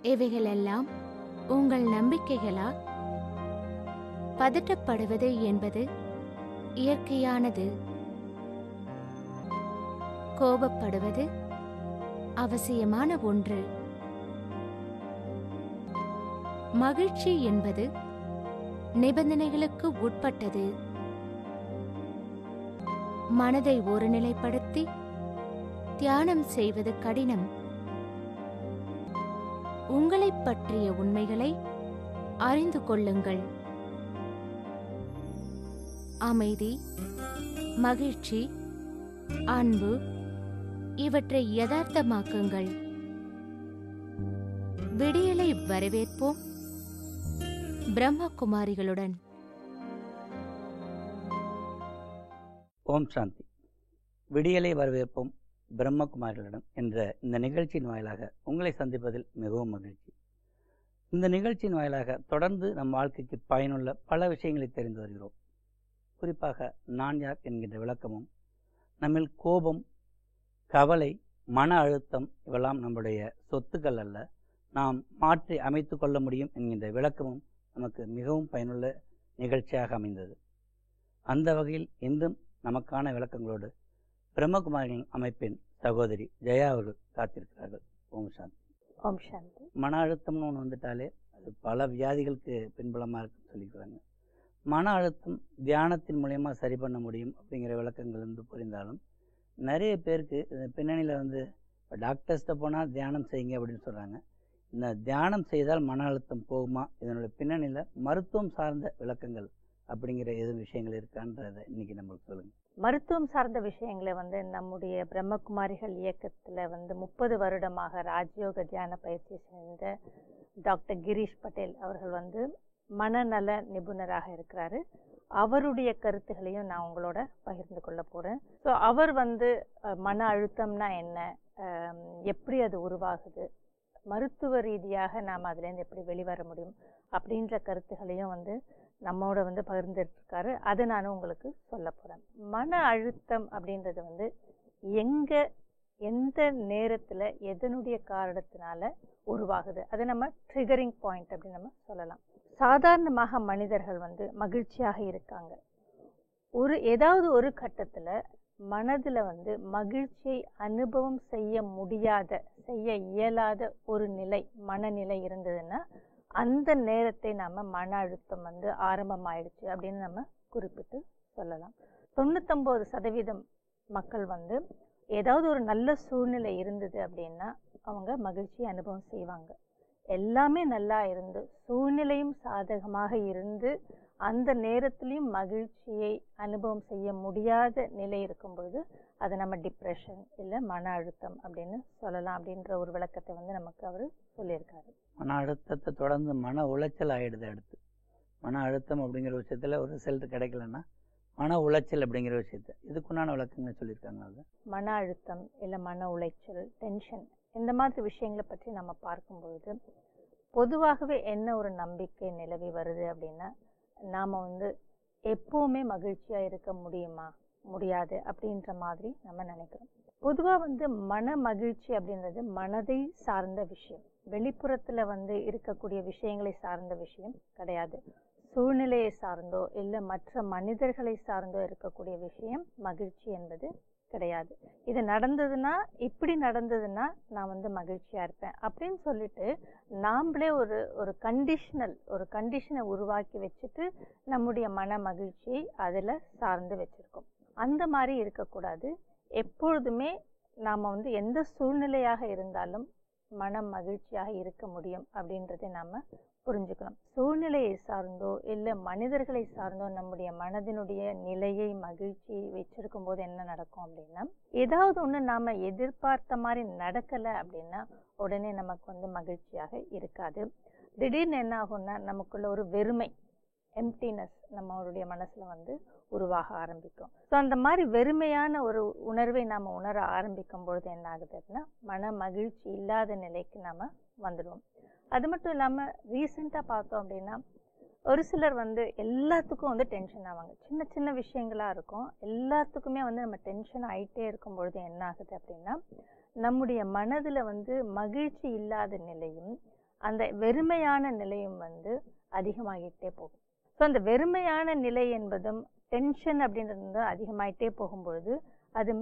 இவைகளெல்லாம் உங்கள் நம்பிக்கைகளா? பதட்டப்படுவது என்பது இயற்கையானது. கோபப்படுவது அவசியமான ஒன்று. மகிழ்ச்சி என்பது நிபந்தனைகளுக்கு உட்பட்டது. மனதை ஒருநிலைப்படுத்தி தியானம் செய்வது கடினம். உங்களைப் பற்றிய உண்மைகளை அறிந்து கொள்ளுங்கள். அமைதி, மகிழ்ச்சி, அன்பு இவற்றை யதார்த்தமாக்குங்கள். விடியலை வரவேற்போம். பிரம்மகுமாரிகளுடன். ஓம் சாந்தி. விடியலை வரவேற்போம் பிரம்மகுமாரிகளிடம் என்ற இந்த நிகழ்ச்சியின் வாயிலாக உங்களை சந்திப்பதில் மிகவும் மகிழ்ச்சி. இந்த நிகழ்ச்சியின் வாயிலாக தொடர்ந்து நம் வாழ்க்கைக்கு பயனுள்ள பல விஷயங்களை தெரிந்து வருகிறோம். குறிப்பாக நான் யார் என்கின்ற விளக்கமும், நம்மில் கோபம், கவலை, மன அழுத்தம் இவெல்லாம் நம்முடைய சொத்துக்கள் அல்ல, நாம் மாற்றி அமைத்து கொள்ள முடியும் என்கின்ற விளக்கமும் நமக்கு மிகவும் பயனுள்ள நிகழ்ச்சியாக அமைந்தது. அந்த வகையில் இன்றும் நமக்கான விளக்கங்களோடு பிரம்மகுமாரியின் அமைப்பின் சகோதரி ஜெயா அவர்கள் காத்திருக்கிறார்கள். ஓம் சாந்தி. ஓம் சாந்தி. மன அழுத்தம்னு ஒன்று வந்துட்டாலே அது பல வியாதிகளுக்கு பின்புலமாக இருக்குன்னு சொல்லிக்கிறாங்க. மன அழுத்தம் தியானத்தின் மூலயமா சரி பண்ண முடியும் அப்படிங்கிற விளக்கங்கள் வந்து புரிந்தாலும், நிறைய பேருக்கு பின்னணியில் டாக்டர்ஸ்கிட்ட போனால் தியானம் செய்யுங்க அப்படின்னு சொல்கிறாங்க. இந்த தியானம் செய்தால் மன அழுத்தம் போகுமா, இதனுடைய பின்னணியில் மருத்துவம் சார்ந்த விளக்கங்கள் அப்படிங்கிற எதுவும் விஷயங்கள் இருக்கான்றதை இன்னைக்கு நம்மளுக்கு சொல்லுங்கள். மருத்துவம் சார்ந்த விஷயங்களை நம்முடைய பிரம்மகுமாரிகள் இயக்கத்தில் 30 வருடமாக ராஜயோக தியான பயிற்சி செஞ்ச டாக்டர் கிரீஷ் பட்டேல் அவர்கள் மனநல நிபுணராக இருக்கிறாரு. அவருடைய கருத்துகளையும் நான் உங்களோட பகிர்ந்து கொள்ள போகிறேன். ஸோ அவர் மன அழுத்தம்னா என்ன, எப்படி அது உருவாகுது, மருத்துவ ரீதியாக நாம் அதுலேருந்து எப்படி வெளிவர முடியும் அப்படின்ற கருத்துகளையும் நம்மோட பகிர்ந்துருக்காரு. அதை நான் உங்களுக்கு சொல்ல போகிறேன். மன அழுத்தம் அப்படின்றது எங்கே, எந்த நேரத்தில், எதனுடைய காரணத்தினால உருவாகுது, அதை நம்ம ட்ரிகரிங் பாயிண்ட் அப்படின்னு நம்ம சொல்லலாம். சாதாரணமாக மனிதர்கள் மகிழ்ச்சியாக இருக்காங்க. ஏதாவது ஒரு கட்டத்தில் மனதில் மகிழ்ச்சியை அனுபவம் செய்ய முடியாத, செய்ய இயலாத ஒரு நிலை, மனநிலை இருந்ததுன்னா அந்த நேரத்தை நம்ம மன அழுத்தம் ஆரம்பமாயிடுச்சு அப்படின்னு நம்ம குறிப்பிட்டு சொல்லலாம். 99% மக்கள் ஏதாவது ஒரு நல்ல சூழ்நிலை இருந்தது அப்படின்னா அவங்க மகிழ்ச்சியை அனுபவம் செய்வாங்க. எல்லாமே நல்லா இருந்து, சூழ்நிலையும் சாதகமாக இருந்து, அந்த நேரத்துலையும் மகிழ்ச்சியை அனுபவம் செய்ய முடியாத நிலை இருக்கும் பொழுது அதை நம்ம டிப்ரெஷன் இல்லை மன அழுத்தம் அப்படின்னு சொல்லலாம். அப்படின்ற ஒரு விளக்கத்தை நமக்கு அவர் சொல்லியிருக்காரு. மன அழுத்தத்தை தொடர்ந்து மன உளைச்சல் ஆகிடுது. அடுத்து மன அழுத்தம் அப்படிங்கிற விஷயத்தில் ஒரு ரிசல்ட் கிடைக்கலன்னா மன உளைச்சல் அப்படிங்கிற விஷயத்த இதுக்குண்டான விளக்கங்கள் சொல்லியிருக்காங்க. அது மன அழுத்தம் இல்லை மன உளைச்சல், டென்ஷன், இந்த மாதிரி விஷயங்களை பற்றி நம்ம பார்க்கும்பொழுது பொதுவாகவே என்ன ஒரு நம்பிக்கை நிலவி வருது அப்படின்னா, நாம் எப்போவுமே மகிழ்ச்சியாக இருக்க முடியுமா, முடியாது அப்படின்ற மாதிரி நம்ம நினைக்கிறோம். பொதுவாக மன மகிழ்ச்சி அப்படின்றது மனதை சார்ந்த விஷயம், வெளிப்புறத்தில் இருக்கக்கூடிய விஷயங்களை சார்ந்த விஷயம் கிடையாது. சூழ்நிலையை சார்ந்தோ இல்லை மற்ற மனிதர்களை சார்ந்தோ இருக்கக்கூடிய விஷயம் மகிழ்ச்சி என்பது கிடையாது. இது நடந்ததுன்னா, இப்படி நடந்ததுன்னா நான் மகிழ்ச்சியாக இருப்பேன் அப்படின்னு சொல்லிட்டு நாம்ளே ஒரு கண்டிஷனை உருவாக்கி வச்சுட்டு நம்முடைய மன மகிழ்ச்சியை அதில் சார்ந்து வச்சுருக்கோம். அந்த மாதிரி இருக்கக்கூடாது. எப்பொழுதுமே நாம் எந்த சூழ்நிலையாக இருந்தாலும் மனம் மகிழ்ச்சியாக இருக்க முடியும் அப்படின்றதை நாம் புரிஞ்சுக்கணும். சூழ்நிலையை சார்ந்தோ இல்லை மனிதர்களை சார்ந்தோ நம்முடைய மனதினுடைய நிலையை, மகிழ்ச்சியை வச்சிருக்கும் போது என்ன நடக்கும் அப்படின்னா, ஏதாவது ஒன்று நாம் எதிர்பார்த்த மாதிரி நடக்கலை அப்படின்னா உடனே நமக்கு மகிழ்ச்சியாக இருக்காது. திடீர்னு என்ன ஆகும்னா நமக்குள்ள ஒரு வெறுமை, எம்ப்டினஸ் நம்மளுடைய மனசில் உருவாக ஆரம்பிக்கும். ஸோ அந்த மாதிரி வெறுமையான ஒரு உணர்வை நாம் உணர ஆரம்பிக்கும் பொழுது என்ன ஆகுது அப்படின்னா மன மகிழ்ச்சி இல்லாத நிலைக்கு நாம் வந்துடுவோம். அது மட்டும் இல்லாமல் ரீசெண்டாக பார்த்தோம் அப்படின்னா ஒரு சிலர் எல்லாத்துக்கும் டென்ஷன் ஆவாங்க. சின்ன சின்ன விஷயங்களாக இருக்கும், எல்லாத்துக்குமே நம்ம டென்ஷன் ஆகிட்டே இருக்கும் பொழுது என்ன ஆகுது அப்படின்னா நம்முடைய மனதில் மகிழ்ச்சி இல்லாத நிலையும் அந்த வெறுமையான நிலையும் வந்து அதிகமாகிட்டே போகும். ஸோ அந்த வெறுமையான நிலை என்பதும் டென்ஷன் அப்படின்றது வந்து அதிகமாகிட்டே போகும்பொழுது அது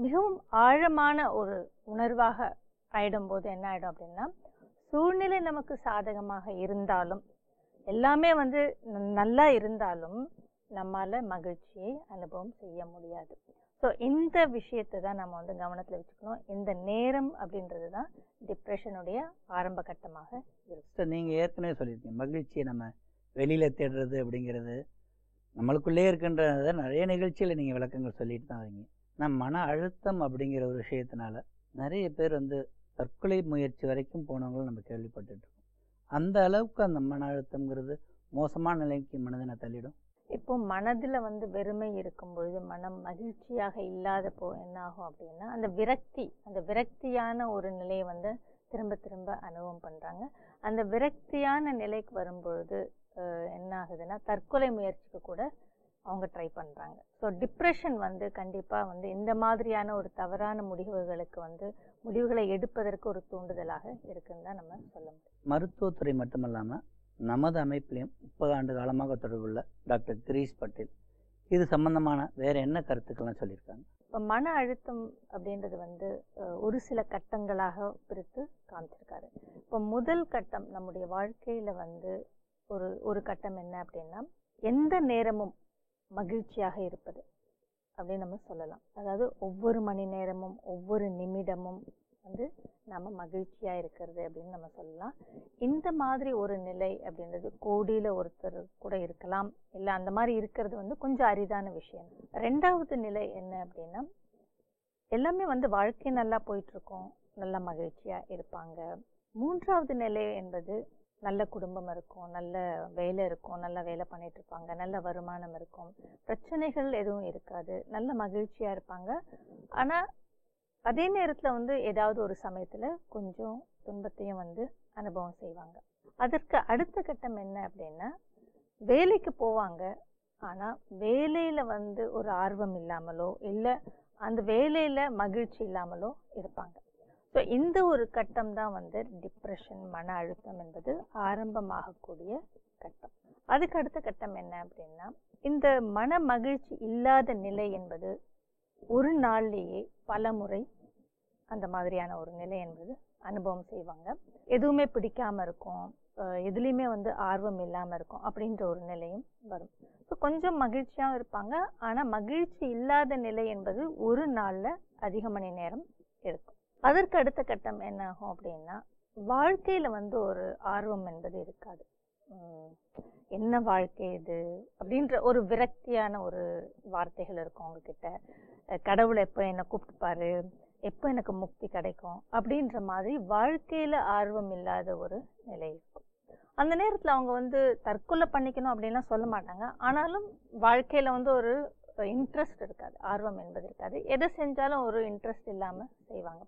மிகவும் ஆழமான ஒரு உணர்வாக ஆயிடும்போது என்ன ஆகிடும் அப்படின்னா, சூழ்நிலை நமக்கு சாதகமாக இருந்தாலும் எல்லாமே வந்து நல்லா இருந்தாலும் நம்மால் மகிழ்ச்சியை அனுபவம் செய்ய முடியாது. ஸோ இந்த விஷயத்தை தான் நம்ம வந்து கவனத்தில் வச்சுக்கணும். இந்த நேரம் அப்படின்றது தான் டிப்ரெஷனுடைய ஆரம்ப கட்டமாக இருக்கும். நீங்கள் ஏற்கனவே சொல்லியிருக்கீங்க, மகிழ்ச்சியை நம்ம வெளியில் தேடுறது அப்படிங்கிறது நம்மளுக்குள்ளே இருக்கின்றத நிறைய நிகழ்ச்சியில் நீங்கள் விளக்கங்கள் சொல்லிட்டு தான் வரீங்க. நான் மன அழுத்தம் அப்படிங்கிற ஒரு விஷயத்தினால நிறைய பேர் வந்து தற்கொலை முயற்சி வரைக்கும் போனவங்களும் நம்ம கேள்விப்பட்டுருக்கோம். அந்த அளவுக்கு அந்த மன அழுத்தம்ங்கிறது மோசமான நிலைக்கு மனதினை தள்ளிடும். இப்போ மனதில் வந்து வெறுமை இருக்கும் பொழுது, மனம் மகிழ்ச்சியாக இல்லாதப்போ என்ன ஆகும் அப்படின்னா, அந்த விரக்தியான ஒரு நிலையை வந்து திரும்ப திரும்ப அனுபவம் பண்ணுறாங்க. அந்த விரக்தியான நிலைக்கு வரும்பொழுது என்ன ஆகுதுன்னா, தற்கொலை முயற்சிக்கு கூட அவங்க ட்ரை பண்ணுறாங்க. ஸோ டிப்ரெஷன் வந்து கண்டிப்பாக வந்து இந்த மாதிரியான ஒரு தவறான முடிவுகளை எடுப்பதற்கு ஒரு தூண்டுதலாக இருக்குன்னு தான் நம்ம சொல்ல முடியும். மருத்துவத்துறை மட்டுமல்லாமல் நமது அமைப்பிலையும் 30 ஆண்டு காலமாக தொடர்புள்ள டாக்டர் கிரீஷ் பட்டேல் இது சம்பந்தமான வேற என்ன கருத்துக்கள்லாம் சொல்லியிருக்காங்க? இப்போ மன அழுத்தம் அப்படின்றது வந்து ஒரு சில கட்டங்களாக பிரித்து காமிச்சிருக்காரு. இப்போ முதல் கட்டம் நம்முடைய வாழ்க்கையில் வந்து ஒரு கட்டம் என்ன அப்படின்னா, எந்த நேரமும் மகிழ்ச்சியாக இருப்பது அப்படின்னு நம்ம சொல்லலாம். அதாவது ஒவ்வொரு மணி நேரமும் ஒவ்வொரு நிமிடமும் வந்து நம்ம மகிழ்ச்சியாக இருக்கிறது அப்படின்னு நம்ம சொல்லலாம். இந்த மாதிரி ஒரு நிலை அப்படின்றது கோடியில் ஒருத்தர் கூட இருக்கலாம், இல்லை அந்த மாதிரி இருக்கிறது வந்து கொஞ்சம் அரிதான விஷயம். ரெண்டாவது நிலை என்ன அப்படின்னா, எல்லாமே வந்து வாழ்க்கை நல்லா போயிட்டுருக்கோம், நல்லா மகிழ்ச்சியாக இருப்பாங்க. மூன்றாவது நிலை என்பது நல்ல குடும்பம் இருக்கும், நல்ல வேலை இருக்கும், நல்ல வேலை பண்ணிட்டு இருப்பாங்க, நல்ல வருமானம் இருக்கும், பிரச்சனைகள் எதுவும் இருக்காது, நல்ல மகிழ்ச்சியாக இருப்பாங்க. ஆனால் அதே நேரத்தில் வந்து ஏதாவது ஒரு சமயத்தில் கொஞ்சம் துன்பத்தையும் வந்து அனுபவம் செய்வாங்க. அதற்கு அடுத்த கட்டம் என்ன அப்படின்னா, வேலைக்கு போவாங்க, ஆனால் வேலையில் வந்து ஒரு ஆர்வம் இல்லாமலோ இல்லை அந்த வேலையில் மகிழ்ச்சி இல்லாமலோ இருப்பாங்க. ஸோ இந்த ஒரு கட்டம் தான் வந்து டிப்ரெஷன், மன அழுத்தம் என்பது ஆரம்பமாகக்கூடிய கட்டம். அதுக்கு அடுத்த கட்டம் என்ன அப்படின்னா, இந்த மன மகிழ்ச்சி இல்லாத நிலை என்பது ஒரு நாள்லேயே பல முறை அந்த மாதிரியான ஒரு நிலை என்பது அனுபவம் செய்வாங்க. எதுவுமே பிடிக்காமல் இருக்கும், எதுலேயுமே வந்து ஆர்வம் இல்லாமல் இருக்கும் அப்படின்ற ஒரு நிலையும் வரும். ஸோ கொஞ்சம் மகிழ்ச்சியாகவும் இருப்பாங்க, ஆனால் மகிழ்ச்சி இல்லாத நிலை என்பது ஒரு நாளில் அதிக மணி நேரம் இருக்கும். அதற்கு அடுத்த கட்டம் என்ன ஆகும் அப்படின்னா, வாழ்க்கையில் வந்து ஒரு ஆர்வம் என்பது இருக்காது. என்ன வாழ்க்கை இது அப்படின்ற ஒரு விரக்தியான ஒரு வார்த்தைகள் இருக்கும் அவங்கக்கிட்ட. கடவுளை எப்போ என்னை கூப்பிட்டுப்பாரு, எப்போ எனக்கு முக்தி கிடைக்கும் அப்படின்ற மாதிரி வாழ்க்கையில் ஆர்வம் இல்லாத ஒரு நிலை இருக்கும். அந்த நேரத்தில் அவங்க வந்து தற்கொலை பண்ணிக்கணும் அப்படின்லாம் சொல்ல மாட்டாங்க, ஆனாலும் வாழ்க்கையில் வந்து ஒரு இன்ட்ரெஸ்ட் இருக்காது, ஆர்வம் என்பது இருக்காது, எதை செஞ்சாலும் ஒரு இன்ட்ரெஸ்ட் இல்லாமல் செய்வாங்க.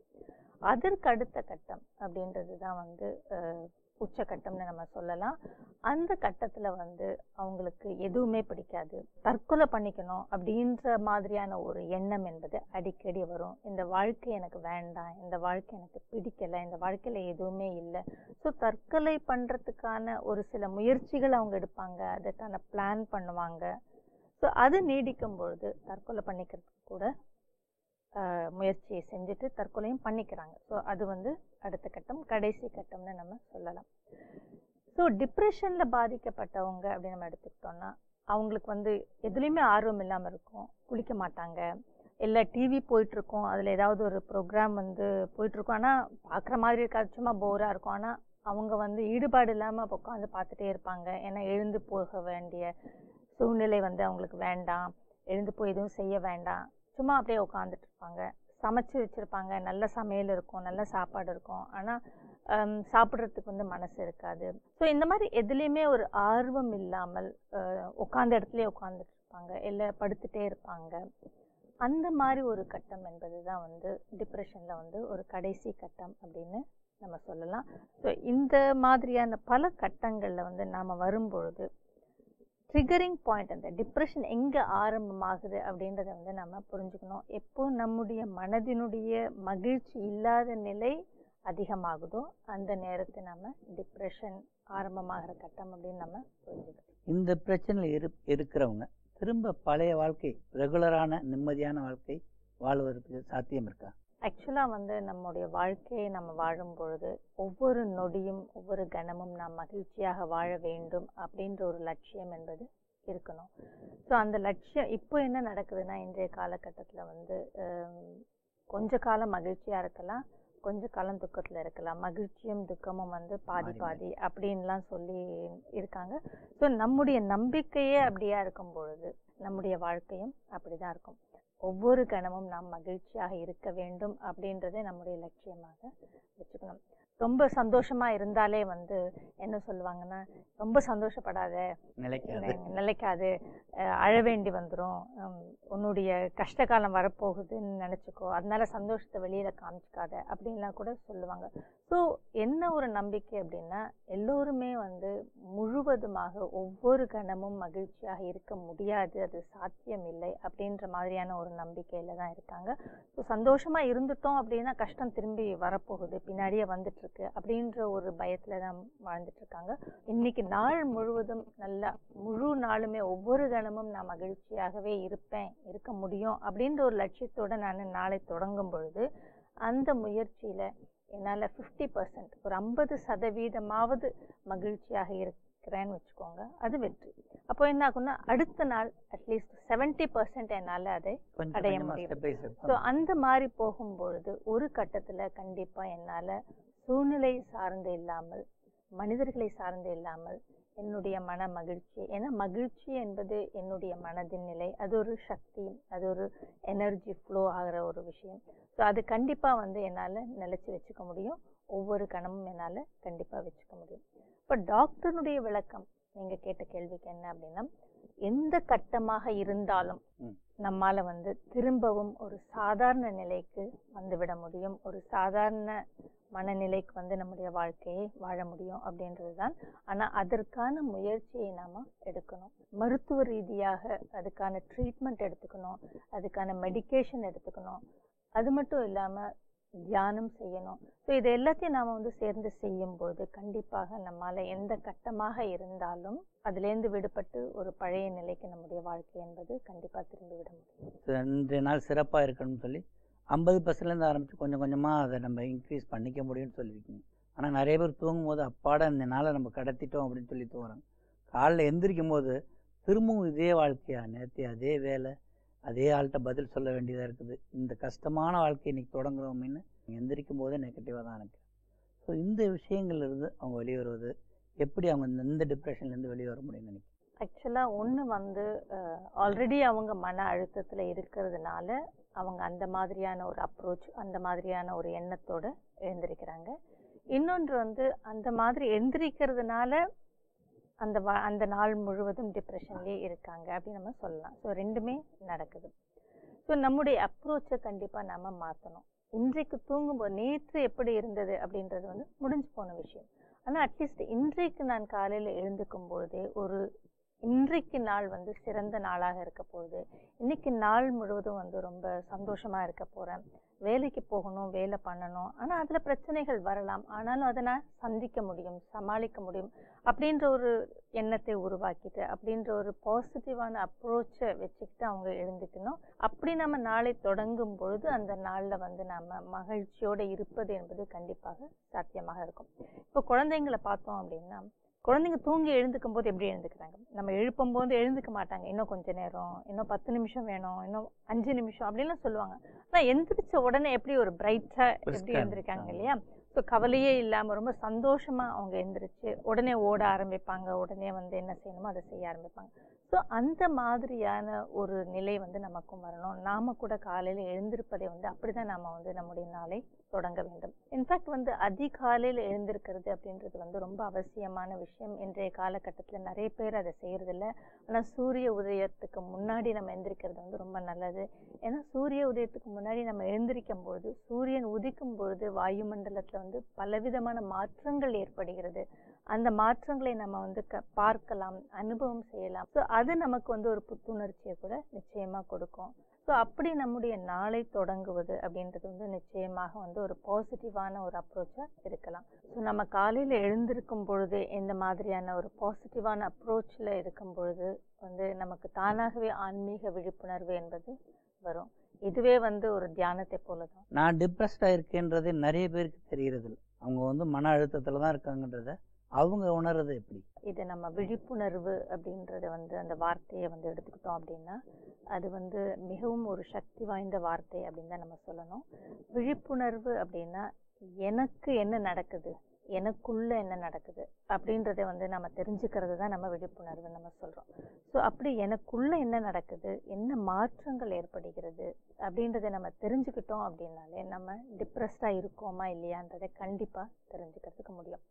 அதற்கு அடுத்த கட்டம் அப்படின்றது தான் வந்து உச்சக்கட்டம்னு நம்ம சொல்லலாம். அந்த கட்டத்தில் வந்து அவங்களுக்கு எதுவுமே பிடிக்காது, தற்கொலை பண்ணிக்கணும் அப்படின்ற மாதிரியான ஒரு எண்ணம் என்பது அடிக்கடி வரும். இந்த வாழ்க்கை எனக்கு வேண்டாம், இந்த வாழ்க்கை எனக்கு பிடிக்கலை, இந்த வாழ்க்கையில் எதுவுமே இல்லை. ஸோ தற்கொலை பண்ணுறதுக்கான ஒரு சில முயற்சிகள் அவங்க எடுப்பாங்க, அதுக்கான பிளான் பண்ணுவாங்க. ஸோ அது நீடிக்கும் பொழுது தற்கொலை பண்ணிக்கிறதுக்கு கூட முயற்சியை செஞ்சுட்டு தற்கொலையும் பண்ணிக்கிறாங்க. ஸோ அது வந்து அடுத்த கட்டம், கடைசி கட்டம்னு நம்ம சொல்லலாம். ஸோ டிப்ரெஷனில் பாதிக்கப்பட்டவங்க அப்படின்னு நம்ம எடுத்துக்கிட்டோம்னா, அவங்களுக்கு வந்து எதுலேயுமே ஆர்வம் இல்லாமல் இருக்கும், குளிக்க மாட்டாங்க, இல்லை டிவி போயிட்டுருக்கோம், அதில் ஏதாவது ஒரு ப்ரோக்ராம் வந்து போயிட்டுருக்கோம், ஆனால் பார்க்குற மாதிரி இருக்காது, சும்மா போராக இருக்கும், ஆனால் அவங்க வந்து ஈடுபாடு இல்லாமல் உட்காந்து பார்த்துட்டே இருப்பாங்க. ஏன்னா எழுந்து போக வேண்டிய சூழ்நிலை வந்து அவங்களுக்கு வேண்டாம், எழுந்து போய் எதுவும் செய்ய வேண்டாம், சும்மா அப்படியே உட்காந்துட்டு இருப்பாங்க. சமைச்சு வச்சுருப்பாங்க, நல்ல சமையல் இருக்கும், நல்ல சாப்பாடு இருக்கும், ஆனால் சாப்பிட்றதுக்கு வந்து மனசு இருக்காது. ஸோ இந்த மாதிரி எதுலேயுமே ஒரு ஆர்வம் இல்லாமல் உட்காந்த இடத்துலையே உட்காந்துட்டு இருப்பாங்க, இல்லை படுத்துகிட்டே இருப்பாங்க. அந்த மாதிரி ஒரு கட்டம் என்பது தான் வந்து டிப்ரெஷனில் வந்து ஒரு கடைசி கட்டம் அப்படின்னு நம்ம சொல்லலாம். ஸோ இந்த மாதிரியான பல கட்டங்களில் வந்து நாம் வரும்பொழுது ட்ரிகரிங் பாயிண்ட், அந்த டிப்ரெஷன் எங்கே ஆரம்பமாகுது அப்படின்றத வந்து நம்ம புரிஞ்சுக்கணும். எப்போ நம்முடைய மனதினுடைய மகிழ்ச்சி இல்லாத நிலை அதிகமாகுதோ அந்த நேரத்தை நம்ம டிப்ரெஷன் ஆரம்பமாகிற கட்டம் அப்படின்னு நம்ம புரிஞ்சுக்கணும். இந்த பிரச்சனையில் இருக்கிறவங்க திரும்ப பழைய வாழ்க்கை, ரெகுலரான நிம்மதியான வாழ்க்கை வாழ்வதற்கு சாத்தியம் இருக்கா? ஆக்சுவலாக வந்து நம்முடைய வாழ்க்கையை நம்ம வாழும் பொழுது ஒவ்வொரு நொடியும் ஒவ்வொரு கணமும் நாம் மகிழ்ச்சியாக வாழ வேண்டும் அப்படின்ற ஒரு லட்சியம் என்பது இருக்கணும். ஸோ அந்த லட்சியம் இப்போ என்ன நடக்குதுன்னா, இன்றைய காலகட்டத்தில் வந்து கொஞ்ச காலம் மகிழ்ச்சியாக இருக்கலாம், கொஞ்ச காலம் துக்கத்தில் இருக்கலாம். மகிழ்ச்சியும் துக்கமும் வந்து பாதி பாதி அப்படின்லாம் சொல்லி இருக்காங்க. ஸோ நம்முடைய நம்பிக்கையே அப்படியா இருக்கும் பொழுது நம்முடைய வாழ்க்கையும் அப்படிதான் இருக்கும். ஒவ்வொரு கணமும் நாம் மகிழ்ச்சியாக இருக்க வேண்டும் அப்படின்றதே நம்முடைய லட்சியமாக வச்சுக்கணும். ரொம்ப சந்தோஷமா இருந்தாலே வந்து என்ன சொல்லுவாங்கன்னா, ரொம்ப சந்தோஷப்படாத, நிலைக்காது, அழ வேண்டி வந்துடும், உன்னுடைய கஷ்ட காலம் வரப்போகுதுன்னு நினச்சிக்கோ, அதனால சந்தோஷத்தை வெளியில் காமிச்சிக்காத அப்படின்லாம் கூட சொல்லுவாங்க. ஸோ என்ன ஒரு நம்பிக்கை அப்படின்னா, எல்லோருமே வந்து முழுவதுமாக ஒவ்வொரு கணமும் மகிழ்ச்சியாக இருக்க முடியாது, அது சாத்தியம் இல்லை அப்படின்ற மாதிரியான ஒரு நம்பிக்கையில் தான் இருக்காங்க. ஸோ சந்தோஷமாக இருந்துட்டோம் அப்படின்னா கஷ்டம் திரும்பி வரப்போகுது, பின்னாடியே வந்துட்டு இருக்கு அப்படின்ற ஒரு பயத்தில் தான் வாழ்ந்துட்டு இருக்காங்க. இன்னைக்கு நாள் முழுவதும் நல்லா முழு நாளுமே ஒவ்வொரு கணமும் நான் மகிழ்ச்சியாகவே இருக்க முடியும் அப்படின்ற ஒரு லட்சியத்தோட நான் நாளை தொடங்கும் பொழுது அந்த முயற்சியில் என்னால் 50%, ஒரு 50% மகிழ்ச்சியாக இருக்கிறேன்னு வச்சுக்கோங்க, அது வெற்றி. அப்போ என்ன ஆகும்னா, அடுத்த நாள் அட்லீஸ்ட் 70% என்னால் அதை அடைய முடியும். ஸோ அந்த மாதிரி போகும்பொழுது ஒரு கட்டத்தில் கண்டிப்பாக என்னால் சூழ்நிலை சார்ந்து இல்லாமல், மனிதர்களை சார்ந்து இல்லாமல் என்னுடைய மன மகிழ்ச்சி, ஏன்னா மகிழ்ச்சி என்பது என்னுடைய மனதின் நிலை, அது ஒரு சக்தி, அது ஒரு எனர்ஜி ஃப்ளோ ஆகிற ஒரு விஷயம். ஸோ அது கண்டிப்பாக வந்து என்னால் நிலச்சி வச்சுக்க முடியும், ஒவ்வொரு கணமும் என்னால் கண்டிப்பாக வச்சுக்க முடியும். இப்போ டாக்டருடைய விளக்கம் நீங்கள் கேட்ட கேள்விக்கு என்ன அப்படின்னா, எந்த கட்டமாக இருந்தாலும் நம்மால் வந்து திரும்பவும் ஒரு சாதாரண நிலைக்கு வந்துவிட முடியும், ஒரு சாதாரண மனநிலைக்கு வந்து நம்முடைய வாழ்க்கையை வாழ முடியும் அப்படின்றது தான். ஆனால் அதற்கான முயற்சியை நாம் எடுக்கணும். மருத்துவ ரீதியாக அதுக்கான ட்ரீட்மெண்ட் எடுத்துக்கணும், அதுக்கான மெடிக்கேஷன் எடுத்துக்கணும். அது மட்டும் இல்லாமல் தியானம் செய்யணும். ஸோ இது எல்லாத்தையும் நாம் வந்து சேர்ந்து செய்யும்போது கண்டிப்பாக நம்மால் எந்த கட்டமாக இருந்தாலும் அதுலேருந்து விடுபட்டு ஒரு பழைய நிலைக்கு நம்முடைய வாழ்க்கை என்பது கண்டிப்பாக திரும்பி விட முடியும். இன்றைய நாள் சிறப்பாக இருக்கணும்னு சொல்லி 50%லேருந்து ஆரம்பித்து கொஞ்சம் கொஞ்சமாக அதை நம்ம இன்க்ரீஸ் பண்ணிக்க முடியும்னு சொல்லியிருக்கீங்க. ஆனால் நிறைய பேர் தூங்கும் போது அப்பாட இந்த நாளை நம்ம கடத்திட்டோம் அப்படின்னு சொல்லி தூங்குறாங்க. காலைல எந்திரிக்கும் போது திரும்பவும் இதே வாழ்க்கையா, நேற்று அதே வேலை, அதே ஆள்கிட்ட பதில் சொல்ல வேண்டியதாக இருக்குது, இந்த கஷ்டமான வாழ்க்கையை இன்றைக்கி தொடங்குறோம்னு எந்திரிக்கும் போதே நெகட்டிவாக தான் நினைக்கிறேன். ஸோ இந்த விஷயங்கள்லேருந்து அவங்க வெளியே வருவது எப்படி, அவங்க இந்த டிப்ரெஷன்லேருந்து வெளியே வர முடியும்னு நினைக்கிறேன்? ஆக்சுவலாக ஒன்று வந்து ஆல்ரெடி அவங்க மன அழுத்தத்தில் இருக்கிறதுனால அவங்க அந்த மாதிரியான ஒரு அப்ரோச், அந்த மாதிரியான ஒரு எண்ணத்தோடு எழுந்திருக்கிறாங்க. இன்னொன்று வந்து அந்த மாதிரி எழுந்திரிக்கிறதுனால அந்த நாள் முழுவதும் டிப்ரெஷன்லேயே இருக்காங்க அப்படின்னு நம்ம சொல்லலாம். ஸோ ரெண்டுமே நடக்குது. ஸோ நம்முடைய அப்ரோச்சை கண்டிப்பாக நம்ம மாற்றணும். இன்றைக்கு தூங்கும்போது நேற்று எப்படி இருந்தது அப்படின்றது வந்து முடிஞ்சு போன விஷயம். ஆனால் அட்லீஸ்ட் இன்றைக்கு நான் காலையில் எழுந்துக்கும் பொழுதே இன்றைக்கு நாள் வந்து சிறந்த நாளாக இருக்க போகுது, இன்னைக்கு நாள் முழுவதும் வந்து ரொம்ப சந்தோஷமாக இருக்க போகிறேன், வேலைக்கு போகணும், வேலை பண்ணணும், ஆனால் அதில் பிரச்சனைகள் வரலாம், ஆனாலும் அதை நான் சந்திக்க முடியும், சமாளிக்க முடியும் அப்படின்ற ஒரு எண்ணத்தை உருவாக்கிட்டு, அப்படின்ற ஒரு பாசிட்டிவான அப்ரோச்சை வச்சுக்கிட்டு அவங்க எழுந்துக்கணும். அப்படி நம்ம நாளை தொடங்கும் பொழுது அந்த நாளில் வந்து நம்ம மகிழ்ச்சியோடு இருப்பது என்பது கண்டிப்பாக சாத்தியமாக இருக்கும். இப்போ குழந்தைங்களை பார்த்தோம் அப்படின்னா, குழந்தைங்க தூங்கி எழுந்துக்கும் போது எப்படி எழுந்துக்கிறாங்க, நம்ம எழுப்பும் போது எழுந்துக்க மாட்டாங்க, இன்னும் கொஞ்ச நேரம், இன்னும் 10 நிமிஷம் வேணும், இன்னும் 5 நிமிஷம் அப்படின்லாம் சொல்லுவாங்க. ஆனால் எந்திரிச்ச உடனே எப்படி ஒரு பிரைட்டாக எப்படி எழுந்திருக்காங்க இல்லையா? ஸோ கவலையே இல்லாமல் ரொம்ப சந்தோஷமாக அவங்க எழுந்திரிச்சு உடனே ஓட ஆரம்பிப்பாங்க, உடனே வந்து என்ன செய்யணுமோ அதை செய்ய ஆரம்பிப்பாங்க. ஸோ அந்த மாதிரியான ஒரு நிலை வந்து நமக்கும் வரணும். நாம் கூட காலையில் எழுந்திருப்பதை வந்து அப்படி தான் நாம் வந்து நம்முடைய நாளை தொடங்க வேண்டும். இன்ஃபேக்ட் வந்து அதிகாலையில் எழுந்திருக்கிறது அப்படின்றது வந்து ரொம்ப அவசியமான விஷயம். இன்றைய காலகட்டத்தில் நிறைய பேர் அதை செய்கிறதில்ல. ஆனால் சூரிய உதயத்துக்கு முன்னாடி நம்ம எழுந்திரிக்கிறது வந்து ரொம்ப நல்லது. ஏன்னா சூரிய உதயத்துக்கு முன்னாடி நம்ம எழுந்திரிக்கும் பொழுது, சூரியன் உதிக்கும் பொழுது வாயுமண்டலத்தில் வந்து பலவிதமான மாற்றங்கள் ஏற்படுகிறது. அந்த மாற்றங்களை நம்ம வந்து பார்க்கலாம், அனுபவம் செய்யலாம். ஸோ அது நமக்கு வந்து ஒரு புத்துணர்ச்சியை கூட நிச்சயமாக கொடுக்கும். ஸோ ஸோ அப்படி நம்முடைய நாளை தொடங்குவது அப்படின்றது வந்து நிச்சயமாக வந்து ஒரு பாசிட்டிவான ஒரு அப்ரோச்சாக இருக்கலாம். ஸோ நம்ம காலையில் எழுந்திருக்கும் பொழுது இந்த மாதிரியான ஒரு பாசிட்டிவான அப்ரோச்சில் இருக்கும் பொழுது வந்து நமக்கு தானாகவே ஆன்மீக விழிப்புணர்வு என்பது வரும். இதுவே வந்து ஒரு தியானத்தை போல தான். நான் டிப்ரெஸ்டாக இருக்கேன்றது நிறைய பேருக்கு தெரிகிறது இல்லை. அவங்க வந்து மன அழுத்தத்தில் தான் இருக்காங்கன்றத அவங்க உணர்றது எப்படி? இது நம்ம விழிப்புணர்வு அப்படின்றத வந்து அந்த வார்த்தையை வந்து எடுத்துக்கிட்டோம் அப்படின்னா அது வந்து மிகவும் ஒரு சக்தி வாய்ந்த வார்த்தை அப்படின்னு தான் நம்ம சொல்லணும். விழிப்புணர்வு அப்படின்னா எனக்கு என்ன நடக்குது, எனக்குள்ள என்ன நடக்குது அப்படின்றத வந்து நம்ம தெரிஞ்சுக்கிறது தான் நம்ம விழிப்புணர்வு நம்ம சொல்கிறோம். ஸோ அப்படி எனக்குள்ள என்ன நடக்குது, என்ன மாற்றங்கள் ஏற்படுகிறது அப்படின்றத நம்ம தெரிஞ்சுக்கிட்டோம் அப்படின்னாலே நம்ம டிப்ரெஸ்டாக இருக்கோமா இல்லையான்றதை கண்டிப்பாக தெரிஞ்சுக்கிறதுக்கு முடியும்.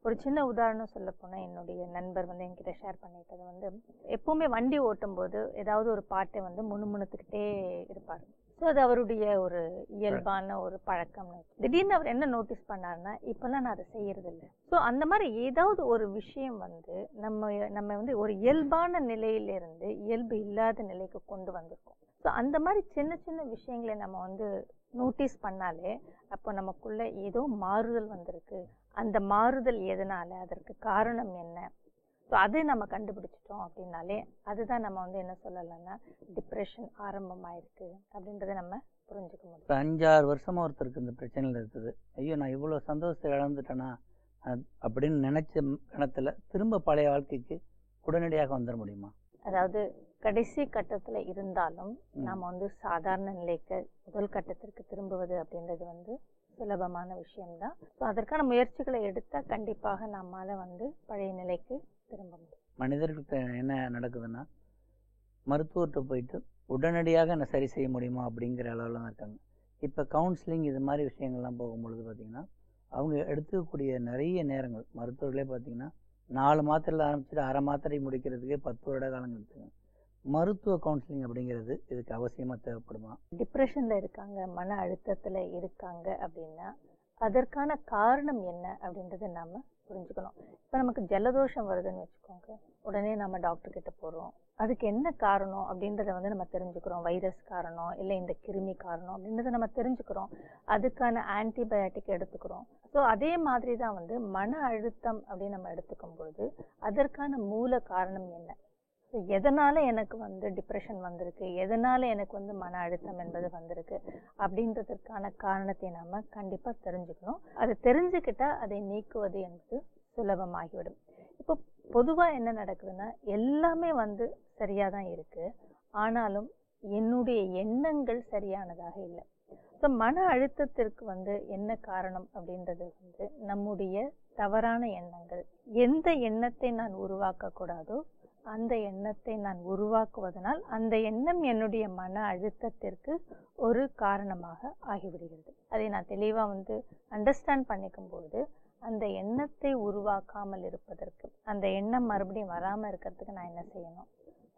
ஒரு சின்ன உதாரணம் சொல்ல போனால் என்னுடைய நண்பர் வந்து என்கிட்ட ஷேர் பண்ணிட்டது வந்து எப்போவுமே வண்டி ஓட்டும் போது ஏதாவது ஒரு பாட்டை வந்து முணுமுணுத்துக்கிட்டே இருப்பார். ஸோ அது அவருடைய ஒரு இயல்பான ஒரு பழக்கம். திடீர்னு அவர் என்ன நோட்டீஸ் பண்ணாருன்னா இப்போல்லாம் நான் அதை செய்யறதில்லை. ஸோ அந்த மாதிரி ஏதாவது ஒரு விஷயம் வந்து நம்ம வந்து ஒரு இயல்பான நிலையிலிருந்து இயல்பு இல்லாத நிலைக்கு கொண்டு வந்திருக்கோம். ஸோ அந்த மாதிரி சின்ன சின்ன விஷயங்களை நம்ம வந்து நோட்டீஸ் பண்ணாலே அப்போ நமக்குள்ள ஏதோ மாறுதல் வந்திருக்கு. அந்த மாறுதல் எதனால, அதற்கு காரணம் என்ன, ஸோ அதை நம்ம கண்டுபிடிச்சிட்டோம் அப்படின்னாலே அதுதான் நம்ம வந்து என்ன சொல்லலாம்னா டிப்ரெஷன் ஆரம்பமாயிருக்கு அப்படின்றத நம்ம புரிஞ்சுக்க முடியும். இப்போ 5-6 வருஷமாக ஒருத்தருக்கு இந்த பிரச்சனையில் இருக்குது. ஐயோ நான் இவ்வளோ சந்தோஷத்தை இழந்துட்டேனா அப்படின்னு நினச்ச கணத்தில் திரும்ப பழைய வாழ்க்கைக்கு உடனடியாக வந்துட முடியுமா? அதாவது கடைசி கட்டத்தில் இருந்தாலும் நாம் வந்து சாதாரண நிலைக்கு முதல் கட்டத்திற்கு திரும்புவது அப்படின்றது வந்து சுலபமான விஷயம்தான். ஸோ அதற்கான முயற்சிகளை எடுத்தால் கண்டிப்பாக நம்மால் வந்து பழைய நிலைக்கு திரும்ப முடியும். மனிதர்களுக்கு என்ன நடக்குதுன்னா மருத்துவர்கிட்ட போயிட்டு உடனடியாக என்ன சரி செய்ய முடியுமா அப்படிங்கிற அளவில் தான் இருக்காங்க. இப்போ கவுன்சிலிங் இது மாதிரி விஷயங்கள்லாம் போகும்பொழுது பார்த்திங்கன்னா அவங்க எடுத்துக்கக்கூடிய நிறைய நேரங்கள் மருத்துவர்களே பார்த்திங்கன்னா 4 மாத்திரையில் ஆரம்பிச்சுட்டு அரை மாத்திரை முடிக்கிறதுக்கே 10 வருட காலங்கள் எடுத்துங்க. மருத்துவ கவுன்சிலிங் அப்படிங்கிறது இதுக்கு அவசியமாக தேவைப்படுமா? டிப்ரெஷனில் இருக்காங்க, மன அழுத்தத்தில் இருக்காங்க அப்படின்னா அதற்கான காரணம் என்ன அப்படின்றத நாம் புரிஞ்சுக்கணும். இப்போ நமக்கு ஜலதோஷம் வருதுன்னு வச்சுக்கோங்க, உடனே நம்ம டாக்டர்கிட்ட போகிறோம். அதுக்கு என்ன காரணம் அப்படின்றத வந்து நம்ம தெரிஞ்சுக்கிறோம். வைரஸ் காரணம் இல்லை இந்த கிருமி காரணம் அப்படின்றத நம்ம தெரிஞ்சுக்கிறோம். அதுக்கான ஆன்டிபயோட்டிக் எடுத்துக்கிறோம். ஸோ அதே மாதிரி தான் வந்து மன அழுத்தம் அப்படின்னு நம்ம எடுத்துக்கும் பொழுது அதற்கான மூல காரணம் என்ன, ஸோ எதனால் எனக்கு வந்து டிப்ரெஷன் வந்திருக்கு, எதனால் எனக்கு வந்து மன அழுத்தம் என்பது வந்திருக்கு அப்படின்றதற்கான காரணத்தை நாம் கண்டிப்பாக தெரிஞ்சுக்கணும். அதை தெரிஞ்சுக்கிட்டால் அதை நீக்குவது என்பது சுலபமாகிவிடும். இப்போ பொதுவாக என்ன நடக்குதுன்னா எல்லாமே வந்து சரியாக தான் இருக்குது, ஆனாலும் என்னுடைய எண்ணங்கள் சரியானதாக இல்லை. ஸோ மன அழுத்தத்திற்கு வந்து என்ன காரணம் அப்படின்றது வந்து நம்முடைய தவறான எண்ணங்கள். எந்த எண்ணத்தை நான் உருவாக்கக்கூடாதோ அந்த எண்ணத்தை நான் உருவாக்குவதனால் அந்த எண்ணம் என்னுடைய மன அழுத்தத்திற்கு ஒரு காரணமாக ஆகிவிடுகிறது. அதை நான் தெளிவாக வந்து அண்டர்ஸ்டாண்ட் பண்ணிக்கும் பொழுது அந்த எண்ணத்தை உருவாக்காமல் இருப்பதற்கு, அந்த எண்ணம் மறுபடியும் வராமல் இருக்கிறதுக்கு நான் என்ன செய்யணும்,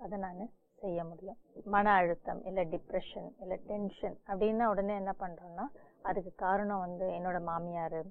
அதை நான் செய்ய முடியும். மன அழுத்தம் இல்லை டிப்ரெஷன் இல்லை டென்ஷன் அப்படின்னா உடனே என்ன பண்ணுறோன்னா அதுக்கு காரணம் வந்து என்னோட மாமியார்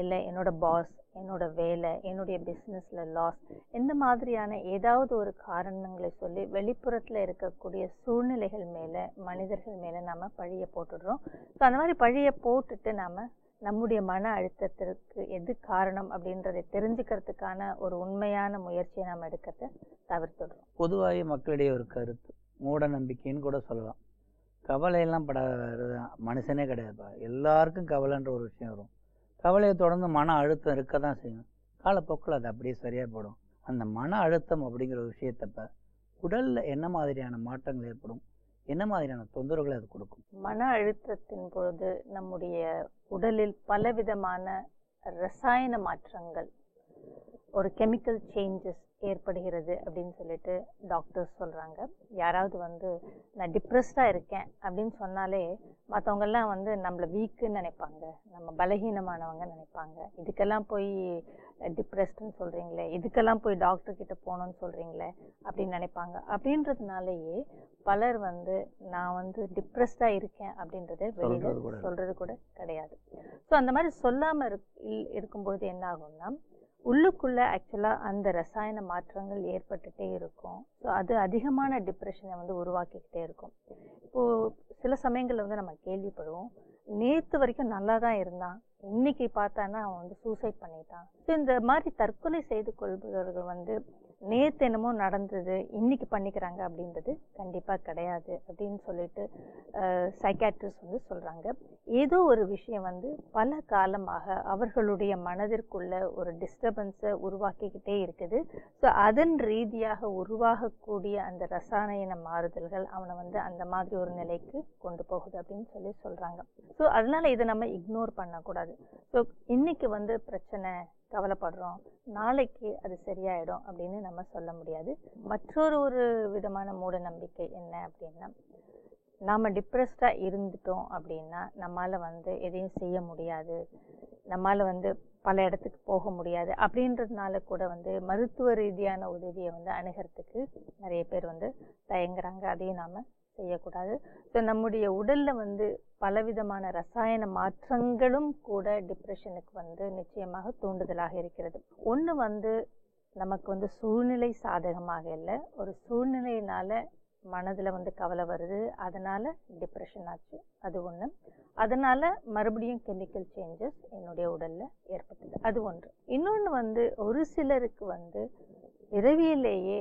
இல்லை என்னோட பாஸ், என்னோட வேலை, என்னுடைய பிஸ்னஸில் லாஸ், இந்த மாதிரியான ஏதாவது ஒரு காரணங்களை சொல்லி வெளிப்புறத்தில் இருக்கக்கூடிய சூழ்நிலைகள் மேலே மனிதர்கள் மேலே நம்ம பழியை போட்டுடுறோம். ஸோ அந்த மாதிரி பழியை போட்டுட்டு நாம் நம்முடைய மன அழுத்தத்திற்கு எது காரணம் அப்படின்றதை தெரிஞ்சுக்கிறதுக்கான ஒரு உண்மையான முயற்சியை நாம் எடுக்கிறத தவிர்த்துடுறோம். பொதுவாகவே மக்களிடையே ஒரு கருத்து, மூட நம்பிக்கைன்னு கூட சொல்லலாம், கவலையெல்லாம் படாத மனுஷனே கிடையாதுப்பா, எல்லாருக்கும் கவலைன்ற ஒரு விஷயம் வரும். கவலையை தொடர்ந்து மன அழுத்தம் இருக்க தான் செய்யும். காலப்போக்கில் அது அப்படியே சரியாக போடும். அந்த மன அழுத்தம் அப்படிங்கிற ஒரு விஷயத்தப்ப உடலில் என்ன மாதிரியான மாற்றங்கள் ஏற்படும், என்ன மாதிரியான தொந்தரவுகளை அது கொடுக்கும்? மன அழுத்தத்தின் பொழுது நம்முடைய உடலில் பலவிதமான ரசாயன மாற்றங்கள், ஒரு கெமிக்கல் சேஞ்சஸ் ஏற்படுகிறது அப்படின்னு சொல்லிட்டு டாக்டர்ஸ் சொல்கிறாங்க. யாராவது வந்து நான் டிப்ரெஸ்டாக இருக்கேன் அப்படின்னு சொன்னாலே மற்றவங்கெல்லாம் வந்து நம்மளை வீக்குன்னு நினைப்பாங்க, நம்ம பலகீனமானவங்க நினைப்பாங்க. இதுக்கெல்லாம் போய் டிப்ரெஸ்டுன்னு சொல்கிறீங்களே, இதுக்கெல்லாம் போய் டாக்டர்கிட்ட போகணுன்னு சொல்கிறீங்களே அப்படின்னு நினைப்பாங்க. அப்படின்றதுனாலேயே பலர் வந்து நான் வந்து டிப்ரெஸ்டாக இருக்கேன் அப்படின்றத வெளியில் சொல்கிறது கூட கிடையாது. ஸோ அந்த மாதிரி சொல்லாமல் இருக்கும்பொழுது என்ன ஆகும்னா உள்ளுக்குள்ள ஆக்சுவலாக அந்த ரசாயன மாற்றங்கள் ஏற்பட்டுட்டே இருக்கும். ஸோ அது அதிகமான டிப்ரெஷனை வந்து உருவாக்கிக்கிட்டே இருக்கும். இப்போது சில சமயங்களில் வந்து நம்ம கேள்விப்படுவோம், நேற்று வரைக்கும் நல்லா தான் இருந்தான், இன்னைக்கு பார்த்தானா அவன் வந்து சூசைட் பண்ணிட்டான். ஸோ இந்த மாதிரி தற்கொலை செய்து கொள்பவர்கள் வந்து நேற்று என்னமோ நடந்தது இன்னைக்கு பண்ணிக்கிறாங்க அப்படின்றது கண்டிப்பாக கிடையாது அப்படின்னு சொல்லிட்டு சைக்காட்ரிஸ்ட் வந்து சொல்கிறாங்க. ஏதோ ஒரு விஷயம் வந்து பல காலமாக அவர்களுடைய மனதிற்குள்ள ஒரு டிஸ்டர்பன்ஸை உருவாக்கிக்கிட்டே இருக்குது. ஸோ அதன் ரீதியாக உருவாகக்கூடிய அந்த ரசாயன மாறுதல்கள் அவனை வந்து அந்த மாதிரி ஒரு நிலைக்கு கொண்டு போகுது அப்படின்னு சொல்லி சொல்கிறாங்க. ஸோ அதனால இதை நம்ம இக்னோர் பண்ணக்கூடாது. ஸோ இன்னைக்கு வந்து பிரச்சனை, கவலைப்படுறோம், நாளைக்கு அது சரியாயிடும் அப்படின்னு நம்ம சொல்ல முடியாது. மற்றொரு விதமான மூட நம்பிக்கை என்ன அப்படின்னா, நாம் டிப்ரெஸ்டாக இருந்துட்டோம் அப்படின்னா நம்மளால் வந்து எதையும் செய்ய முடியாது, நம்மளால் வந்து பல இடத்துக்கு போக முடியாது அப்படின்றதுனால கூட வந்து மருத்துவ ரீதியான உதவியை வந்து அணுகிறதுக்கு நிறைய பேர் வந்து தயங்குறாங்க. அதையும் நாம் செய்யக்கூடாது. ஸோ நம்முடைய உடலில் வந்து பலவிதமான ரசாயன மாற்றங்களும் கூட டிப்ரெஷனுக்கு வந்து நிச்சயமாக தூண்டுதலாக இருக்கிறது. ஒன்று வந்து நமக்கு வந்து சூழ்நிலை சாதகமாக இல்லை, ஒரு சூழ்நிலையினால மனதில் வந்து கவலை வருது, அதனால் டிப்ரெஷன் ஆச்சு, அது ஒன்று. அதனால் மறுபடியும் கெமிக்கல் சேஞ்சஸ் என்னுடைய உடலில் ஏற்பட்டது, அது ஒன்று. இன்னொன்று வந்து ஒரு சிலருக்கு வந்து பிறவியிலேயே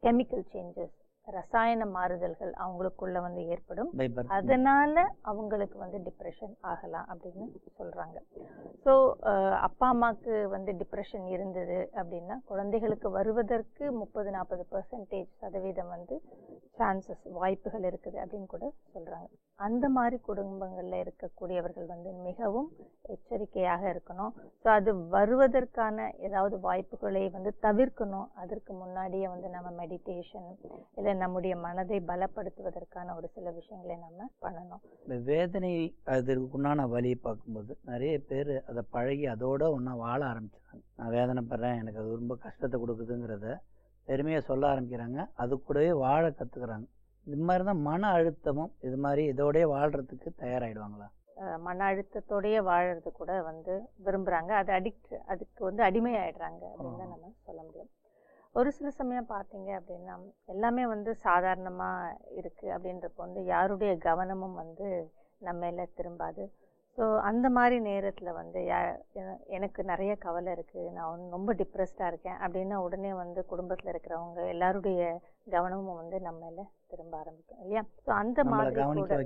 கெமிக்கல் சேஞ்சஸ், ரசாயன மாறுதல்கள் அவங்களுக்குள்ள வந்து ஏற்படும், அதனால அவங்களுக்கு வந்து டிப்ரெஷன் ஆகலாம் அப்படின்னு சொல்றாங்க. ஸோ அப்பா அம்மாவுக்கு வந்து டிப்ரெஷன் இருந்தது அப்படின்னா குழந்தைகளுக்கு வருவதற்கு 30-40% வந்து சான்சஸ், வாய்ப்புகள் இருக்குது அப்படின்னு கூட சொல்றாங்க. அந்த மாதிரி குடும்பங்களில் இருக்கக்கூடியவர்கள் வந்து மிகவும் எச்சரிக்கையாக இருக்கணும். ஸோ அது வருவதற்கான ஏதாவது வாய்ப்புகளை வந்து தவிர்க்கணும். அதற்கு முன்னாடியே வந்து நம்ம மெடிடேஷன் இல்லை நம்முடைய மனதை பலப்படுத்துவதற்கான ஒரு சில விஷயங்களை நம்ம பண்ணணும். இந்த வேதனை அதற்குண்டான வழியை பார்க்கும்போது நிறைய பேர் அதை பழகி அதோட ஒன்றா வாழ ஆரம்பிச்சிட்டாங்க. நான் வேதனைப்படுறேன், எனக்கு அது ரொம்ப கஷ்டத்தை கொடுக்குதுங்கிறத பெருமையாக சொல்ல ஆரம்பிக்கிறாங்க, அது கூடவே வாழ கற்றுக்குறாங்க. இது மாதிரி தான் மன அழுத்தமும் இது மாதிரி இதோடய வாழ்கிறதுக்கு தயாராகிடுவாங்களா? மன அழுத்தத்தோடையே வாழறது கூட வந்து விரும்புகிறாங்க, அது அதுக்கு வந்து அடிமையாயிடுறாங்க அப்படின்னு தான் நம்ம சொல்ல முடியும். ஒரு சில சமயம் பார்த்தீங்க அப்படின்னா எல்லாமே வந்து சாதாரணமாக இருக்குது அப்படின்றப்போ வந்து யாருடைய கவனமும் வந்து நம்ம மேலே திரும்பாது. ஸோ அந்த மாதிரி நேரத்தில் வந்து எனக்கு நிறைய கவலை இருக்குது, நான் வந்து ரொம்ப டிப்ரெஸ்டாக இருக்கேன் அப்படின்னா உடனே வந்து குடும்பத்தில் இருக்கிறவங்க எல்லாருடைய கவனமும் வந்து நம்ம மேலே திரும்ப ஆரம்பிக்கும் இல்லையா? ஸோ அந்த மாதிரி கூட